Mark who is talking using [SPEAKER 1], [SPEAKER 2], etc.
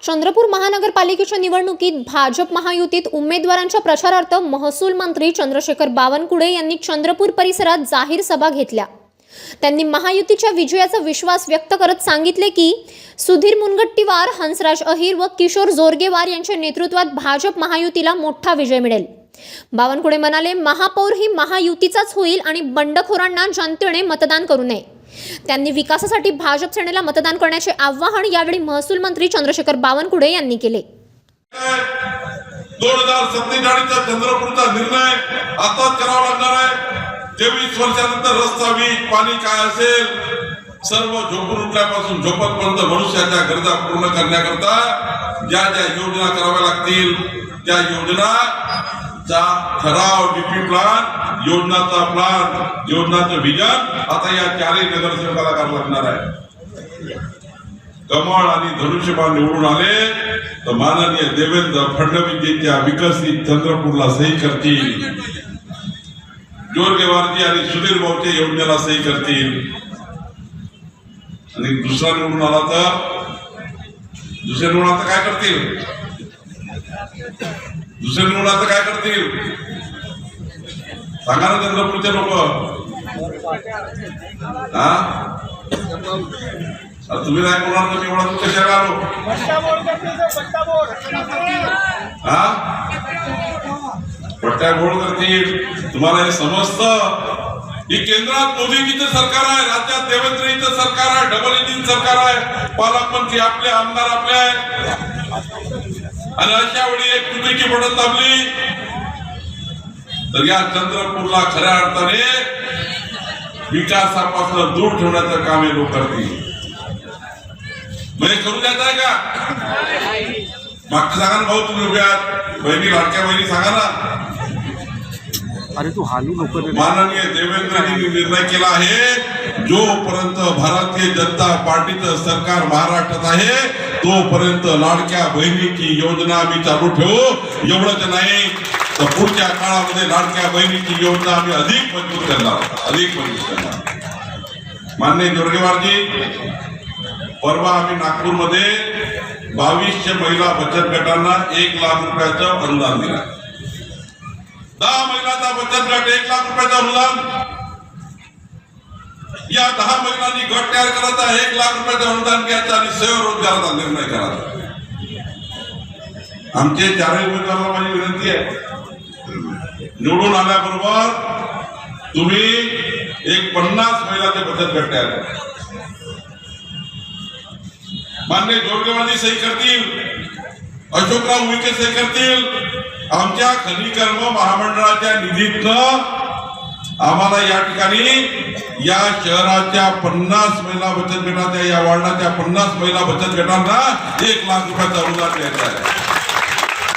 [SPEAKER 1] चंद्रपूर महानगरपालिकेच्या निवडणुकीत भाजप महायुतीत उमेदवारांच्या प्रचारार्थ महसूल मंत्री चंद्रशेखर बावनकुळे यांनी चंद्रपूर परिसरात जाहीर सभा घेतल्या। त्यांनी महायुतीच्या विजयाचा विश्वास व्यक्त करत सांगितले की सुधीर मुनगंटीवार, हंसराज अहिर व किशोर जोरगेवार यांच्या नेतृत्वात भाजप महायुतीला मोठा विजय मिळेल। बावनकुळे म्हणाले, महापौर ही महायुतीचाच होईल आणि बंडखोरांना जनतेने मतदान करू नये। त्यांनी विकासासाठी भाजप सेनेला मतदान करण्याचे आवाहन यावेळी महसूल मंत्री चंद्रशेखर बावनकुळे यांनी केले।
[SPEAKER 2] 2047 चा चंद्रपूरचा निर्णय आताच करावा लागणार आहे। 23 वर्षानंतर रस्ता, वीज, पाणी काय असेल सर्व झोपून उठल्यापासून झोपतपर्यंत मनुष्याच्या गरजा पूर्ण करण्याकरता ज्या ज्या योजना कराव्या लागतील त्या योजनाचा ठराव, डीपी प्लान, योजनाचा प्लान, योजनाचं विजन आता या चारही नगरसेवकाला करावं लागणार आहे। कमळ आणि धनुष्यबाण निवडून आले तर माननीय देवेंद्र फडणवीसजींच्या विकसित चंद्रपूरला सही करतील, जोरगेवारजी आणि सुधीर भाऊच्या योजनेला सही करतील। आणि दुसरा निवडून आला तर दुसऱ्या निवडून काय करतील? दुसऱ्या निवडून काय करतील सांगा ना चंद्रपूरचे लोक। तुम्ही नाही बोलणार तर एवढा तू कशाला आलो? पट्ट्या बोल करतील। तुम्हाला हे समजतं ही केंद्रात मोदीजीचं सरकार आहे, राज्यात देवेंद्रजीचं सरकार आहे, डबल इंजिन सरकार आहे, पालकमंत्री आपले, आमदार आपले आहे। आणि अशा वेळी एक चुकीची बटन दाबली तर या चंद्रपूरला खऱ्या अर्थाने विकासापासून दूर ठेवण्याचं काम हे लोक करतील। म्हणजे करू द्यायचं आहे का? मागचं सांगा ना भाऊ, तुम्ही उभे आहात, बहिणी, लाडक्या बहिणी सांगा ना।
[SPEAKER 3] अरे तू हालू नको।
[SPEAKER 2] माननीय देवेंद्रजींनी निर्णय केला आहे, जोपर्यंत भारतीय जनता पार्टीचं सरकार महाराष्ट्रात आहे तोपर्यंत लाडक्या बहिणीची योजना आम्ही चालू ठेवू। एवढंच नाही तर पुढच्या काळामध्ये लाडक्या बहिणीची योजना आम्ही अधिक मजबूत करणार। माननीय जोरगेवारजी, परवा आम्ही नागपूरमध्ये 2200 महिला बचत गटांना 1 लाख रुपयाचं अनुदान दिलं। 10 महिलांचा बचत गट 1 लाख रुपयाचं अनुदान। या 10 महिलांनी गट तयार करायचा, 1 लाख रुपयाचं अनुदान घ्यायचं आणि स्वयंरोजगाराचा निर्णय करायचा। आमचे चारही उमेदवारांना माझी विनंती आहे, निवडून आल्याबरोबर तुम्ही एक 50 महिलांचे बचत गट तयार करा। माननीय जोरगेवारजी सही करतील, अशोकराव उईके सही करतील। आमच्या खनिकर्म महामंडळाच्या निधीतनं आम्हाला या ठिकाणी या शहराच्या 50 महिला बचत गटाच्या, या वार्डाच्या 50 महिला बचत गटांना 1 लाख रुपयाचं अनुदान द्यायचं आहे।